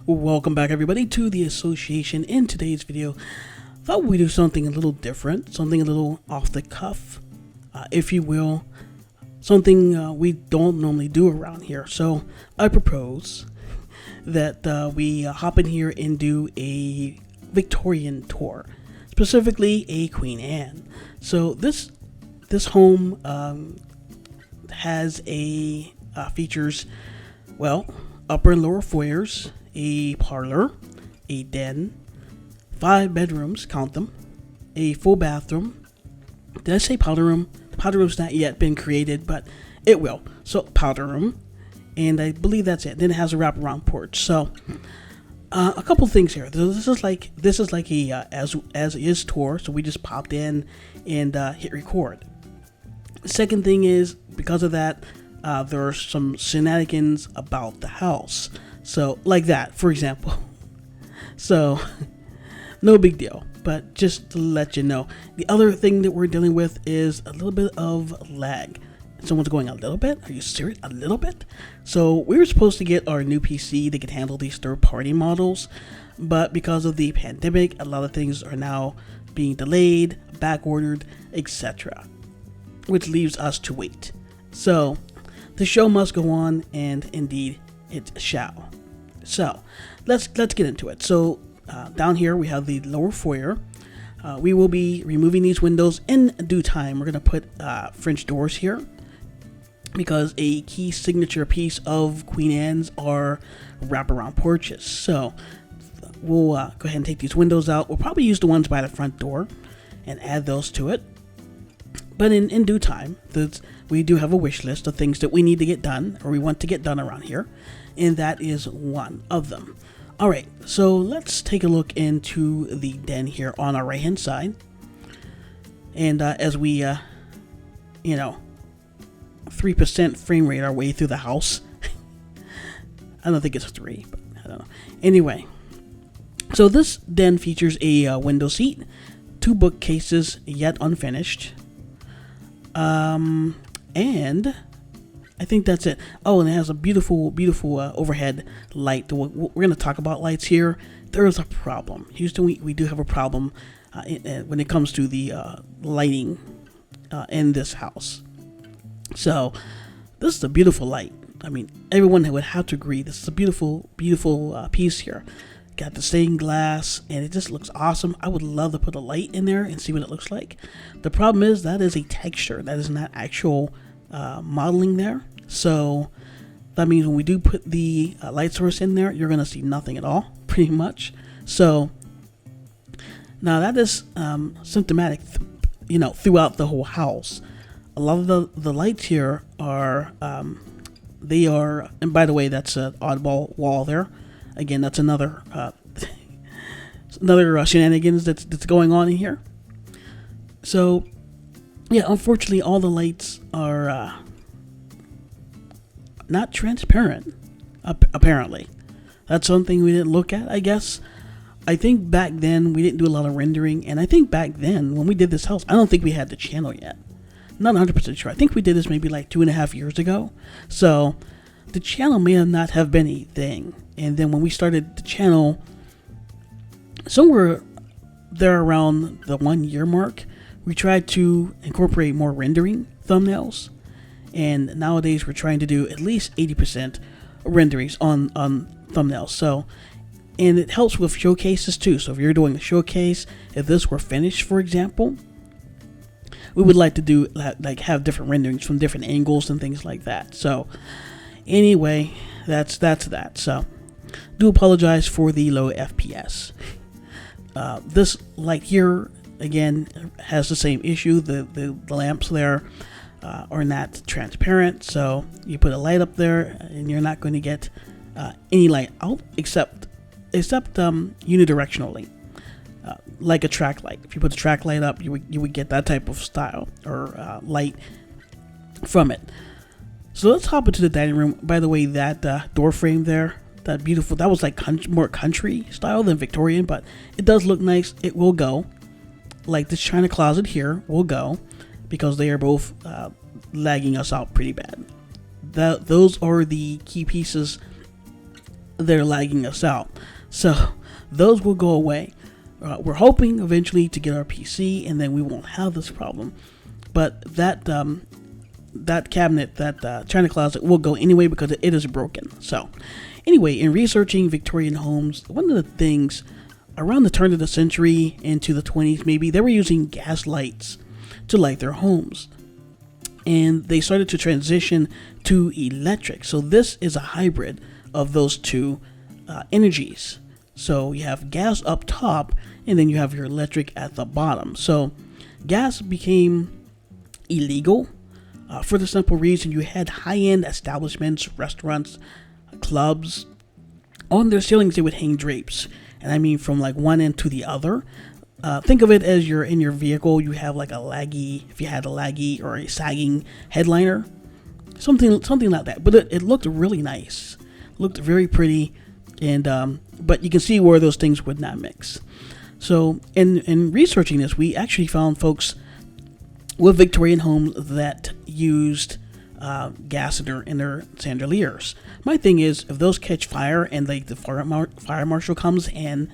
Welcome back everybody to the association. In today's video, thought we'd do something a little different, something a little off the cuff, if you will, something we don't normally do around here. So I propose that we hop in here and do a Victorian tour, specifically a Queen Anne. So this home has a features, well, upper and lower foyers, a parlor, a den, 5 bedrooms, count them, a full bathroom. Did I say powder room? Powder room's not yet been created, but it will. So powder room, and I believe that's it. Then it has a wraparound porch. So a couple things here. This is like a as is tour. So we just popped in and hit record. Second thing is, because of that, there are some shenanigans about the house. So, like that, for example. So, no big deal, but just to let you know. The other thing that we're dealing with is a little bit of lag. Someone's going, a little bit? Are you serious? A little bit? So, we were supposed to get our new PC that could handle these third-party models, but because of the pandemic, a lot of things are now being delayed, back-ordered, etc., which leaves us to wait. So, the show must go on, and indeed, it shall. So, let's get into it. So, down here we have the lower foyer. We will be removing these windows in due time. We're going to put French doors here, because a key signature piece of Queen Anne's are wraparound porches. So, we'll go ahead and take these windows out. We'll probably use the ones by the front door and add those to it. But in due time, we do have a wish list of things that we need to get done, or we want to get done around here, and that is one of them. Alright, so let's take a look into the den here on our right hand side. And as we, 3% frame rate our way through the house. I don't think it's 3, but I don't know. Anyway, so this den features a window seat, 2 bookcases yet unfinished. And I think that's it. Oh, and it has a beautiful overhead light. We're going to talk about lights here. There is a problem. Houston, we do have a problem when it comes to the lighting in this house. So, this is a beautiful light. I mean, everyone would have to agree. This is a beautiful piece here. Got the stained glass, and it just looks awesome. I would love to put a light in there and see what it looks like. The problem is that is a texture. That is not actual modeling there. So that means when we do put the light source in there, you're going to see nothing at all, pretty much. So now that is symptomatic, throughout the whole house. A lot of the lights here are, and by the way, that's an oddball wall there. Again, that's another shenanigans that's going on in here. So, yeah, unfortunately, all the lights are not transparent, apparently. That's something we didn't look at, I guess. I think back then, we didn't do a lot of rendering, and I think back then, when we did this house, I don't think we had the channel yet. Not 100% sure. I think we did this maybe like 2.5 years ago. So, the channel may not have been a thing. And then when we started the channel, somewhere there around the 1 year mark, we tried to incorporate more rendering thumbnails. And nowadays we're trying to do at least 80% renderings on thumbnails. So, and it helps with showcases too. So if you're doing a showcase, if this were finished, for example, we would like to do have different renderings from different angles and things like that. So anyway, that's that. So do apologize for the low FPS. This light here again has the same issue. The lamps there are not transparent, so you put a light up there and you're not going to get any light out except unidirectionally, like a track light. If you put a track light up, you would get that type of style or light from it. So let's hop into the dining room. By the way, that door frame there, that was like more country style than Victorian, but it does look nice. It will go. Like this china closet here will go, because they are both lagging us out pretty bad. Those are the key pieces they're lagging us out. So those will go away. We're hoping eventually to get our PC, and then we won't have this problem. But that cabinet, that China closet, will go anyway because it is broken. So anyway, in researching Victorian homes, one of the things around the turn of the century into the 20s, maybe, they were using gas lights to light their homes. And they started to transition to electric. So this is a hybrid of those two energies. So you have gas up top, and then you have your electric at the bottom. So gas became illegal for the simple reason you had high-end establishments, restaurants, clubs. On their ceilings, they would hang drapes. And I mean from like one end to the other. Think of it as you're in your vehicle, you have like a laggy, if you had a laggy or a sagging headliner. Something like that. But it looked really nice. Looked very pretty. And but you can see where those things would not mix. So in researching this, we actually found folks with Victorian homes that used gas in their chandeliers. My thing is, if those catch fire and like the fire marshal comes and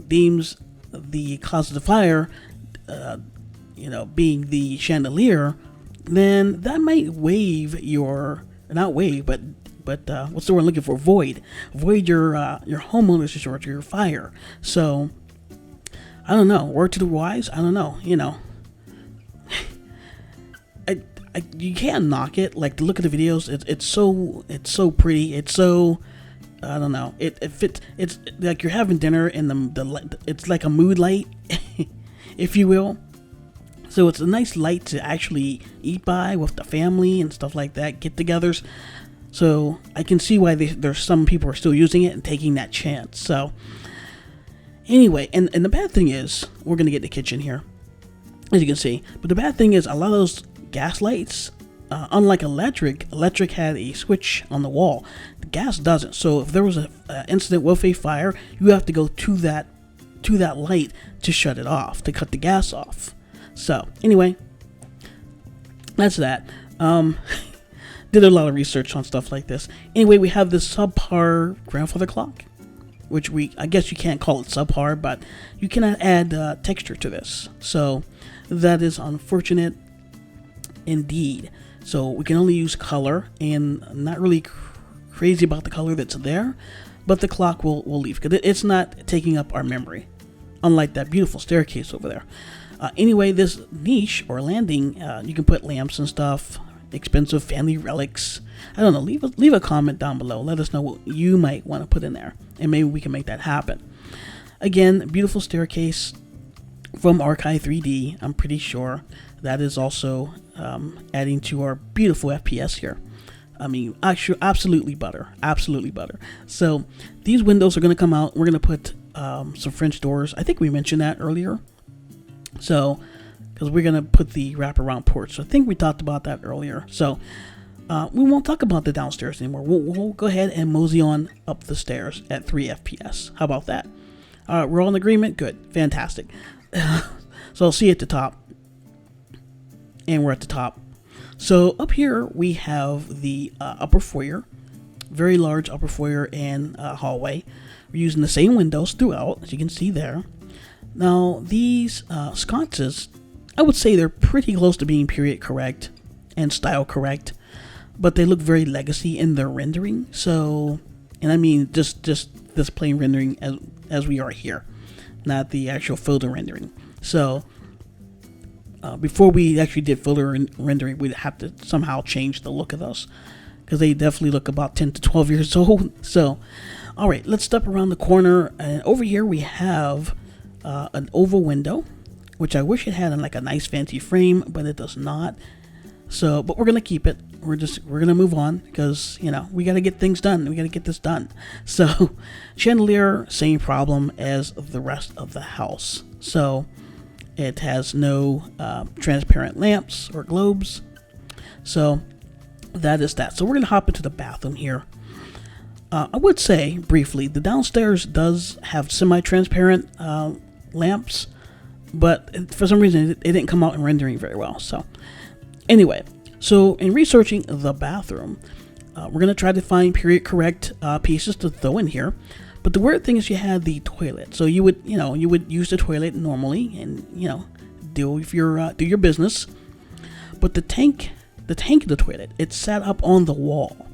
beams the cause of the fire, being the chandelier, then that might waive your, not waive, but what's the word I'm looking for? Void your homeowner's insurance or your fire. So I don't know. Word to the wise. I don't know. You can't knock it. Like, to look at the videos, it's so pretty. It's so, I don't know. It fits. It's like you're having dinner and the it's like a mood light, if you will. So it's a nice light to actually eat by with the family and stuff like that, get-togethers. So I can see why there's some people are still using it and taking that chance. So anyway, and the bad thing is, we're gonna get the kitchen here, as you can see. But the bad thing is, a lot of those gas lights, unlike electric had a switch on the wall. The gas doesn't. So if there was an incident with a fire, you have to go to that light to shut it off, to cut the gas off. So anyway, that's that. Did a lot of research on stuff like this. Anyway, we have this subpar grandfather clock, which I guess you can't call it subpar, but you cannot add texture to this. So that is unfortunate indeed. So we can only use color, and I'm not really crazy about the color that's there, but the clock will leave because it's not taking up our memory, unlike that beautiful staircase over there. Anyway, this niche or landing, you can put lamps and stuff, expensive family relics. I don't know. Leave a comment down below. Let us know what you might want to put in there, and maybe we can make that happen. Again, beautiful staircase from Archive 3D. I'm pretty sure that is also adding to our beautiful FPS here. I mean, actually, absolutely butter. So these windows are going to come out. We're going to put some French doors. I think we mentioned that earlier. So, because we're going to put the wraparound porch. So I think we talked about that earlier. So we won't talk about the downstairs anymore. We'll go ahead and mosey on up the stairs at 3 FPS. How about that? We're all in agreement? Good. Fantastic. So I'll see you at the top. And we're at the top. So up here we have the upper foyer. Very large upper foyer and hallway. We're using the same windows throughout, as you can see there. Now these sconces, I would say they're pretty close to being period correct and style correct, but they look very legacy in their rendering. So, and I mean just this plain rendering as we are here, not the actual photo rendering. So before we actually did photo rendering, we'd have to somehow change the look of those, because they definitely look about 10 to 12 years old. So all right, let's step around the corner, and over here we have an oval window, which I wish it had in like a nice fancy frame, but it does not. So, but we're gonna keep it. We're gonna move on, because we got to get things done. We got to get this done. So, chandelier, same problem as the rest of the house. So, it has no transparent lamps or globes. So, that is that. So, we're gonna hop into the bathroom here. I would say briefly, the downstairs does have semi-transparent lamps, but for some reason it didn't come out in rendering very well. So anyway, so in researching the bathroom, We're going to try to find period correct pieces to throw in here. But the weird thing is you had the toilet. So you would use the toilet normally and, do your business. But the tank of the toilet, it sat up on the wall,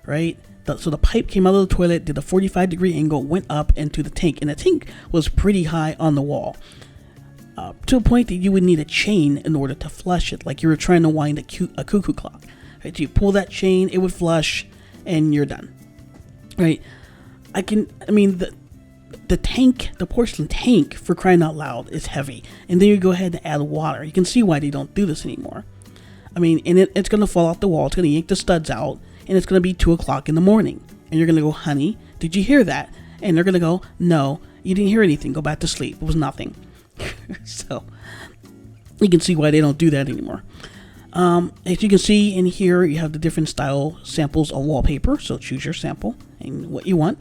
right? So the pipe came out of the toilet, did a 45-degree angle, went up into the tank. And the tank was pretty high on the wall. To a point that you would need a chain in order to flush it, like you were trying to wind a cuckoo clock. Right? So you pull that chain, it would flush, and you're done. Right? The tank, the porcelain tank, for crying out loud, is heavy. And then you go ahead and add water. You can see why they don't do this anymore. And it's going to fall off the wall. It's going to yank the studs out, and it's going to be 2 o'clock in the morning. And you're going to go, honey, did you hear that? And they're going to go, no, you didn't hear anything. Go back to sleep. It was nothing. So you can see why they don't do that anymore. As you can see in here, you have the different style samples of wallpaper. So choose your sample and what you want.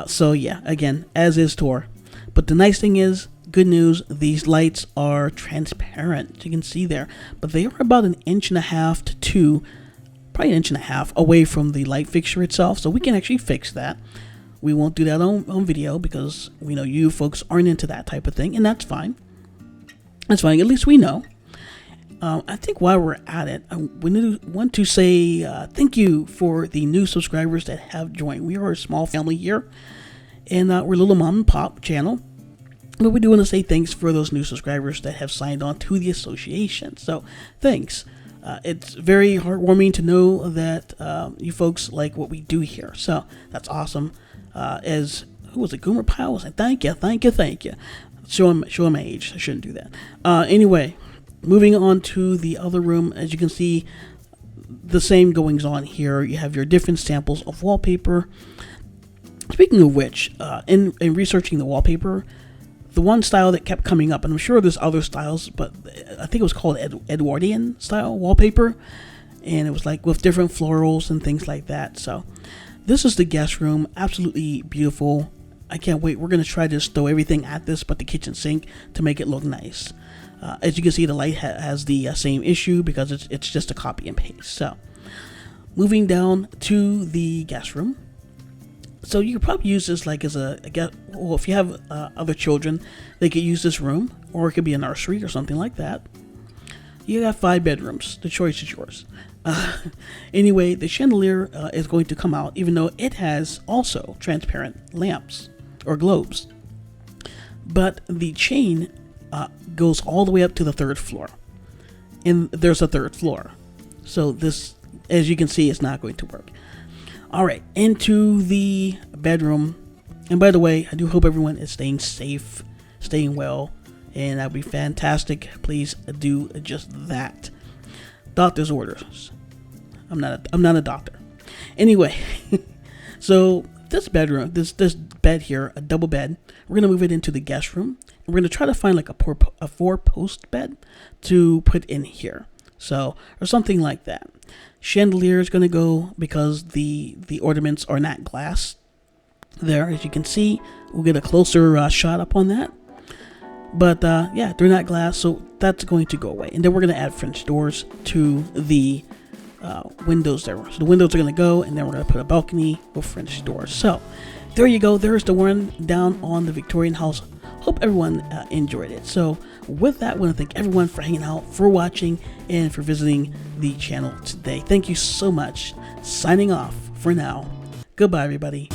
So yeah, again, as is Tor. But the nice thing is, good news, these lights are transparent. You can see there. But they are about 1.5 inches to 2, probably 1.5 inches away from the light fixture itself. So we can actually fix that. We won't do that on video because we know you folks aren't into that type of thing, and that's fine. That's fine. At least we know. I think while we're at it, I want to say thank you for the new subscribers that have joined. We are a small family here, and we're a little mom and pop channel. But we do want to say thanks for those new subscribers that have signed on to the association. So thanks. It's very heartwarming to know that you folks like what we do here. So that's awesome. Who was it? Goomer Pile was like, thank you. Show him my age. I shouldn't do that. Anyway, moving on to the other room. As you can see, the same goings on here. You have your different samples of wallpaper. Speaking of which, in researching the wallpaper, the one style that kept coming up, and I'm sure there's other styles, but I think it was called Edwardian style wallpaper, and it was like with different florals and things like that. So this is the guest room. Absolutely beautiful. I can't wait. We're going to try to throw everything at this but the kitchen sink to make it look nice. As you can see, the light has the same issue because it's just a copy and paste. So moving down to the guest room. So you could probably use this like as if you have other children, they could use this room, or it could be a nursery or something like that. You got 5 bedrooms. The choice is yours. Anyway, the chandelier is going to come out, even though it has also transparent lamps or globes. But the chain goes all the way up to the 3rd floor. And there's a 3rd floor. So this, as you can see, is not going to work. All right, into the bedroom. And by the way, I do hope everyone is staying safe, staying well, and that would be fantastic. Please do just that. Doctor's orders. I'm not a doctor. Anyway, so this bedroom, this bed here, a double bed, we're gonna move it into the guest room. We're gonna try to find like a 4-post bed to put in here. So, or something like that. Chandelier is going to go because the ornaments are not glass. There, as you can see, we'll get a closer shot up on that. But yeah, they're not glass, so that's going to go away. And then we're going to add French doors to the windows there. So the windows are going to go, and then we're going to put a balcony with French doors. So there you go. There's the one down on the Victorian house. Hope everyone enjoyed it. So with that, I want to thank everyone for hanging out, for watching, and for visiting the channel today. Thank you so much. Signing off for now. Goodbye, everybody.